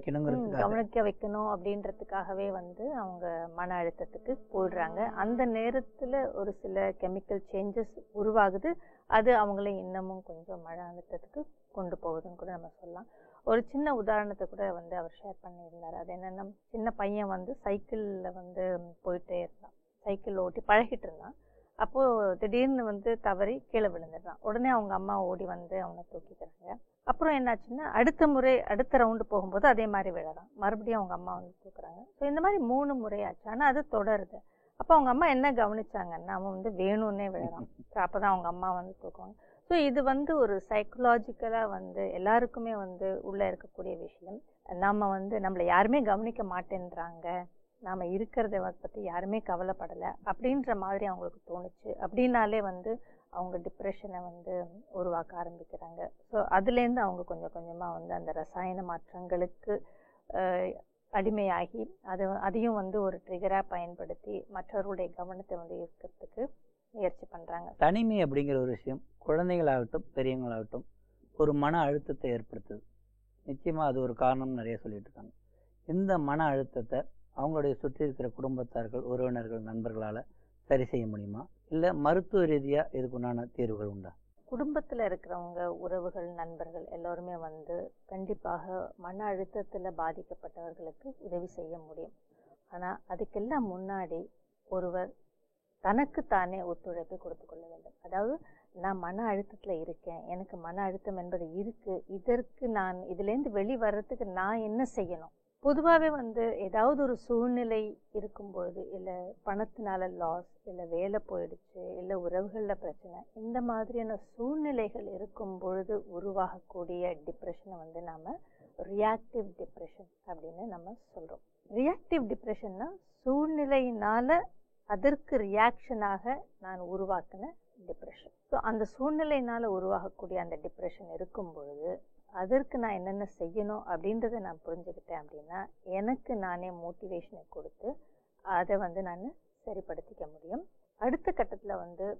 கவனிக்க வைக்கணும் அப்படின்றதுக்காகவே வந்து அவங்க மன அழுத்தத்துக்கு போயிடுறாங்க. அந்த நேரத்தில் ஒரு சில கெமிக்கல் சேஞ்சஸ் உருவாகுது, அது அவங்கள இன்னமும் கொஞ்சம் மன அழுத்தத்துக்கு கொண்டு போகுதுன்னு கூட நம்ம சொல்லலாம். ஒரு சின்ன உதாரணத்தை கூட வந்து அவர் ஷேர் பண்ணியிருந்தார். அது என்னென்னா, சின்ன பையன் வந்து சைக்கிளில் வந்து போயிட்டே இருந்தான், சைக்கிள் ஓட்டி பழகிட்டு இருந்தான். அப்போது திடீர்னு வந்து தவறி கீழே விழுந்துடுறான். உடனே அவங்க அம்மா ஓடி வந்து அவனை தூக்கிக்கிறாங்க. அப்புறம் என்னாச்சுன்னா அடுத்த ரவுண்டு போகும்போது அதே மாதிரி விழறான், மறுபடியும் அவங்க அம்மா வந்து தூக்குறாங்க. ஸோ இந்த மாதிரி 3 முறை ஆச்சு. ஆனால் அது தொடருது. அப்போ அவங்க அம்மா என்ன கவனிச்சாங்கன்னா அவன் வந்து வேணும்னே விழறான். ஸோ அப்போ தான் அவங்க அம்மா வந்து தூக்குவாங்க. ஸோ இது வந்து ஒரு சைக்கலாஜிக்கலாக வந்து எல்லாருக்குமே வந்து உள்ளே இருக்கக்கூடிய விஷயம். நம்ம வந்து நம்மளை யாருமே கவனிக்க மாட்டேன்றாங்க, நாம் இருக்கிறத பற்றி யாருமே கவலைப்படலை அப்படின்ற மாதிரி அவங்களுக்கு தோணுச்சு அப்படின்னாலே வந்து அவங்க டிப்ரெஷனை வந்து உருவாக்க ஆரம்பிக்கிறாங்க. ஸோ அதுலேருந்து அவங்க கொஞ்சம் கொஞ்சமாக வந்து அந்த ரசாயன மாற்றங்களுக்கு அடிமையாகி அதையும் வந்து ஒரு ட்ரிகராக பயன்படுத்தி மற்றவர்களுடைய கவனத்தை வந்து ஈர்க்கிறதுக்கு முயற்சி பண்ணுறாங்க. தனிமை அப்படிங்கிற ஒரு விஷயம் குழந்தைகளாகட்டும் பெரியவங்களாகட்டும் ஒரு மன அழுத்தத்தை ஏற்படுத்துது. நிச்சயமாக அது ஒரு காரணம் நிறைய சொல்லிட்டு இருக்காங்க. இந்த மன அழுத்தத்தை அவங்களுடைய சுற்றி இருக்கிற குடும்பத்தார்கள், உறவினர்கள், நண்பர்களால் சரி செய்ய முடியுமா, இல்லை மருத்துவ ரீதியாக இதுக்குண்டான தீர்வுகள் உண்டா? குடும்பத்தில் இருக்கிறவங்க, உறவுகள், நண்பர்கள் எல்லோருமே வந்து கண்டிப்பாக மன அழுத்தத்தில் பாதிக்கப்பட்டவர்களுக்கு உதவி செய்ய முடியும். ஆனால் அதுக்கெல்லாம் முன்னாடி ஒருவர் தனக்குத்தானே ஒத்துழைப்பை கொடுத்து கொள்ள வேண்டும். அதாவது நான் மன அழுத்தத்தில் இருக்கேன், எனக்கு மன அழுத்தம் என்பது இருக்குது, இதற்கு நான் இதுலேருந்து வெளிவரத்துக்கு நான் என்ன செய்யணும்? பொதுவாகவே வந்து ஏதாவது ஒரு சூழ்நிலை இருக்கும் பொழுது, இல்லை பணத்தினால லாஸ், இல்லை வேலை போயிடுச்சு, இல்லை உறவுகளில் பிரச்சனை, இந்த மாதிரியான சூழ்நிலைகள் இருக்கும் பொழுது உருவாகக்கூடிய டிப்ரெஷனை வந்து நாம் ரியாக்டிவ் டிப்ரெஷன் அப்படின்னு நம்ம சொல்கிறோம். ரியாக்டிவ் டிப்ரெஷன்னா சூழ்நிலையினால் அதற்கு ரியாக்ஷனாக நான் உருவாக்கின டிப்ரெஷன். ஸோ அந்த சூழ்நிலையினால் உருவாகக்கூடிய அந்த டிப்ரெஷன் இருக்கும் பொழுது அதற்கு நான் என்னென்ன செய்யணும் அப்படின்றத நான் புரிஞ்சுக்கிட்டேன் அப்படின்னா எனக்கு நானே மோட்டிவேஷனை கொடுத்து அதை நான் சரிப்படுத்திக்க முடியும். அடுத்த கட்டத்தில்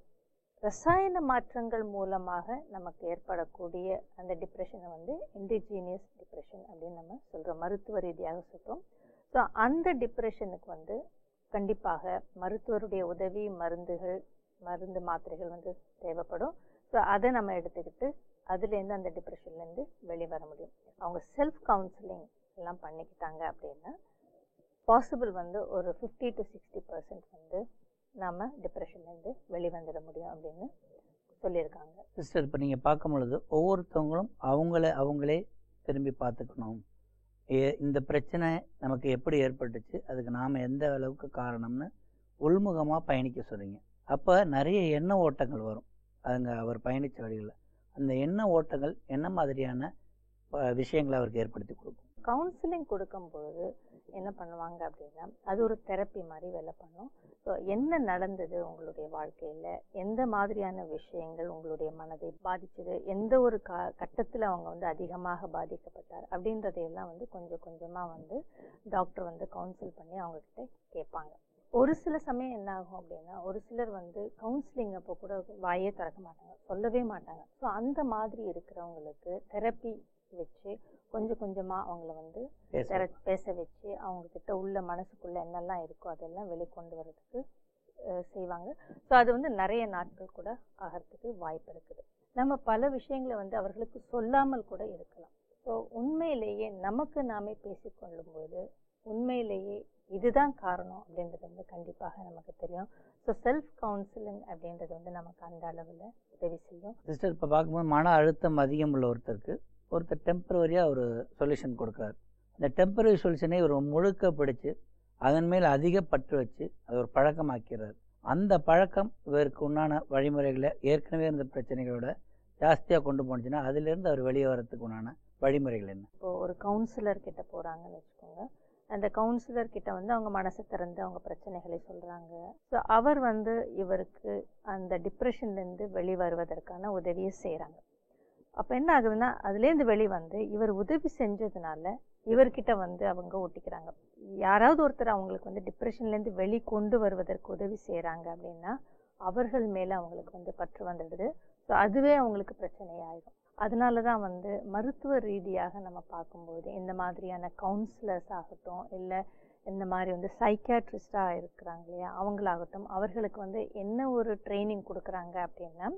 ரசாயன மாற்றங்கள் மூலமாக நமக்கு ஏற்படக்கூடிய அந்த டிப்ரெஷனை எண்டோஜீனியஸ் டிப்ரெஷன் அப்படின்னு நம்ம சொல்கிறோம், மருத்துவ ரீதியாக சொல்கிறோம். ஸோ அந்த டிப்ரெஷனுக்கு கண்டிப்பாக மருத்துவருடைய உதவி, மருந்து மாத்திரைகள் தேவைப்படும். ஸோ அதை நம்ம எடுத்துக்கிட்டு அதுலேருந்து அந்த டிப்ரெஷன்லேருந்து வெளிவர முடியும். அவங்க செல்ஃப் கவுன்சிலிங் எல்லாம் பண்ணிக்கிட்டாங்க அப்படின்னா பாசிபிள் ஒரு 50 to 60% நாம் டிப்ரெஷன்லேருந்து வெளிவந்துட முடியும் அப்படின்னு சொல்லியிருக்காங்க. சிஸ்டர், இப்போ நீங்கள் பார்க்கும் பொழுது ஒவ்வொருத்தவங்களும் அவங்களே திரும்பி பார்த்துக்கணும். இந்த பிரச்சனை நமக்கு எப்படி ஏற்பட்டுச்சு, அதுக்கு நாம் எந்த அளவுக்கு காரணம்னு உள்முகமாக பயணிக்க சொல்கிறீங்க. அப்போ நிறைய எண்ண ஓட்டங்கள் வரும். அதுங்க அவர் பயணித்த வழிகளில் அந்த எண்ண ஓட்டங்கள் என்ன மாதிரியான விஷயங்களை அவருக்கு ஏற்படுத்தி கொடுக்கும்? கவுன்சிலிங் கொடுக்கும்பொழுது என்ன பண்ணுவாங்க அப்படின்னா அது ஒரு தெரப்பி மாதிரி வேலை பண்ணும். ஸோ என்ன நடந்தது உங்களுடைய வாழ்க்கையில், எந்த மாதிரியான விஷயங்கள் உங்களுடைய மனதை பாதிச்சது, எந்த ஒரு கட்டத்தில் அவங்க அதிகமாக பாதிக்கப்பட்டார் அப்படின்றதையெல்லாம் கொஞ்சம் கொஞ்சமாக டாக்டர் கவுன்சில் பண்ணி அவங்கக்கிட்ட கேட்பாங்க. ஒரு சில சமயம் என்ன ஆகும் அப்படின்னா ஒரு சிலர் கவுன்சிலிங் அப்போ கூட வாயே திறக்க மாட்டாங்க, சொல்லவே மாட்டாங்க. ஸோ அந்த மாதிரி இருக்கிறவங்களுக்கு தெரப்பி வச்சு கொஞ்சம் கொஞ்சமாக அவங்கள பேச வச்சு அவங்கக்கிட்ட உள்ள மனசுக்குள்ளே என்னெல்லாம் இருக்கோ அதெல்லாம் வெளிக்கொண்டு வர்றதுக்கு செய்வாங்க. ஸோ அது நிறைய நாட்கள் கூட ஆகிறதுக்கு வாய்ப்பு இருக்குது. நம்ம பல விஷயங்களை அவர்களுக்கு சொல்லாமல் கூட இருக்கலாம். ஸோ உண்மையிலேயே நமக்கு நாமே பேசிக்கொள்ளும்போது உண்மையிலேயே இதுதான் காரணம் அப்படின்றது கண்டிப்பாக நமக்கு தெரியும். ஸோ செல்ஃப் கவுன்சிலிங் அப்படின்றது நமக்கு அந்த அளவில் உதவி செய்யும். சிஸ்டர், இப்போ பார்க்கும்போது மன அழுத்தம் அதிகம் உள்ள ஒருத்தர் டெம்பரவரியாக ஒரு சொல்யூஷன் கொடுக்குறாரு. அந்த டெம்பரரி சொல்யூஷனை ஒரு முழுக்க பிடிச்சு அதன் மேல் அதிக பற்று வச்சு அது ஒரு பழக்கமாக்கிறார். அந்த பழக்கம் இவருக்கு உண்டான வழிமுறைகளை ஏற்கனவே இருந்த பிரச்சனைகளோட ஜாஸ்தியாக கொண்டு போனுச்சுன்னா அதிலிருந்து அவர் வெளியே வரத்துக்கு உண்டான வழிமுறைகள் என்ன? இப்போ ஒரு கவுன்சிலர் கிட்ட போகிறாங்கன்னு வச்சுக்கோங்க. அந்த கவுன்சிலர் கிட்ட அவங்க மனசை திறந்து அவங்க பிரச்சனைகளை சொல்கிறாங்க. ஸோ அவர் இவருக்கு அந்த டிப்ரெஷன்லேருந்து வெளிவருவதற்கான உதவியை செய்கிறாங்க. அப்போ என்ன ஆகுதுன்னா அதுலேருந்து இவர் உதவி செஞ்சதுனால இவர்கிட்ட அவங்க ஒட்டிக்கிறாங்க. யாராவது ஒருத்தர் அவங்களுக்கு டிப்ரெஷன்லேருந்து வெளிக்கொண்டு வருவதற்கு உதவி செய்கிறாங்க அப்படின்னா அவர்கள் மேலே அவங்களுக்கு பற்று வந்துடுது. ஸோ அதுவே அவங்களுக்கு பிரச்சனையாயிடும். அதனால தான் மருத்துவ ரீதியாக நம்ம பார்க்கும்போது இந்த மாதிரியான கவுன்சிலர்ஸ் ஆகட்டும், இல்லை இந்த மாதிரி சைக்கியாட்ரிஸ்டாக இருக்கிறாங்க இல்லையா, அவங்களாகட்டும், அவர்களுக்கு என்ன ஒரு ட்ரைனிங் கொடுக்குறாங்க அப்படின்னா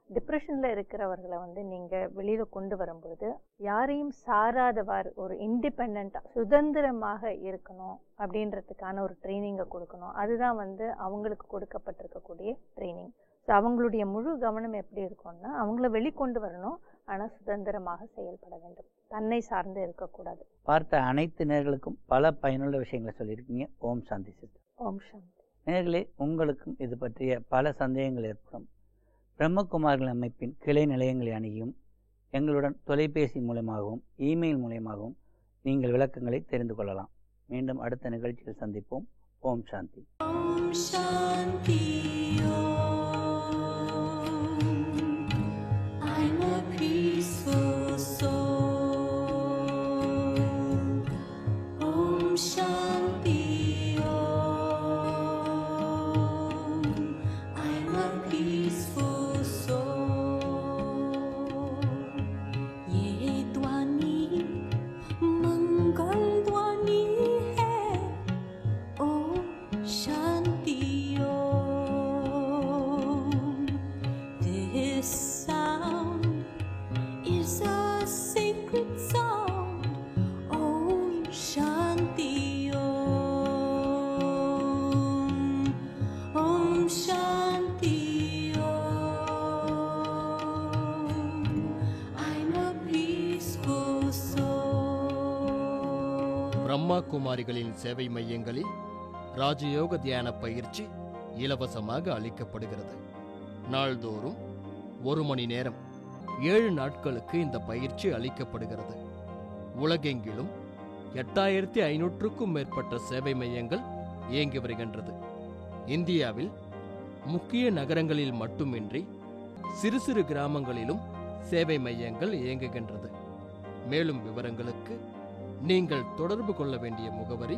டிப்ரெஷனில் இருக்கிறவர்களை நீங்கள் வெளியில் கொண்டு வரும்போது யாரையும் சாராதவாறு ஒரு இண்டிபெண்ட்டாக சுதந்திரமாக இருக்கணும் அப்படின்றதுக்கான ஒரு ட்ரைனிங்கை கொடுக்கணும். அதுதான் அவங்களுக்கு கொடுக்கப்பட்டிருக்கக்கூடிய ட்ரைனிங். ஸோ அவங்களுடைய முழு கவனம் எப்படி இருக்கும்னா அவங்கள வெளிக்கொண்டு வரணும், ஆனால் சுதந்திரமாக செயல்பட வேண்டும், தன்னை சார்ந்து இருக்கக்கூடாது. பார்த்த அனைத்து நேர்களுக்கும் பல பயனுள்ள விஷயங்களை சொல்லியிருக்கீங்க. ஓம் சாந்தி சிஸ்டர். ஓம் சாந்தி. நேர்களே, உங்களுக்கும் இது பற்றிய பல சந்தேகங்கள் ஏற்படும். பிரம்மகுமாரிகள் அமைப்பின் கிளை நிலையங்களை அணுகியும் எங்களுடன் தொலைபேசி மூலமாகவும் இமெயில் மூலமாகவும் நீங்கள் விளக்கங்களை தெரிந்து கொள்ளலாம். மீண்டும் அடுத்த நிகழ்ச்சியில் சந்திப்போம். ஓம் சாந்தி. ஓம் சாந்தி. I'm a peaceful soul. Om Shanti Om. I'm a peaceful soul. ये ध्वनि मंगल ध्वनि है. Om Shanti Om. This sound is a sacred sound. Om Shanti Om. Om Shanti Om. I'm a peaceful soul. Brahma குமாரிகளின் சேவை மையங்களில் ராஜயோக தியான பயிற்சி இலவசமாக அளிக்கப்படுகிறது. நாள்தோறும் 1 மணி நேரம் 7 நாட்களுக்கு இந்த பயிற்சி அளிக்கப்படுகிறது. உலகெங்கிலும் 8500க்கும் மேற்பட்ட சேவை மையங்கள் இயங்கி வருகின்றது. இந்தியாவில் முக்கிய நகரங்களில் மட்டுமின்றி சிறு சிறு கிராமங்களிலும் சேவை மையங்கள் இயங்குகின்றது. மேலும் விவரங்களுக்கு நீங்கள் தொடர்பு கொள்ள வேண்டிய முகவரி